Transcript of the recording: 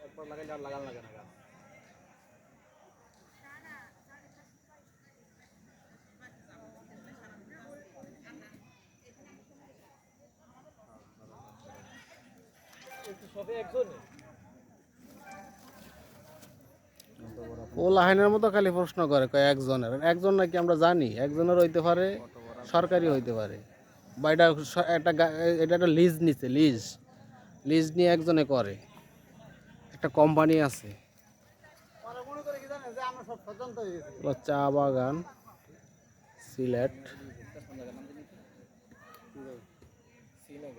একবার লাগাইলে আর লাগান লাগে না। সবে একজন ও লাইনের মতো খালি প্রশ্ন করে কয় একজনের, একজন নাকি আমরা জানি একজনের হইতে পারে, সরকারি হইতে পারে, বা এটা এটা একটা লিজ নিচ্ছে, লিজ লিজ নিয়ে একজনে করে, একটা কোম্পানি আছে। মনে করে কি জানেন যে আমরা সব সচেতন হয়ে গেছি। চা বাগান, সিলেট। সিলেট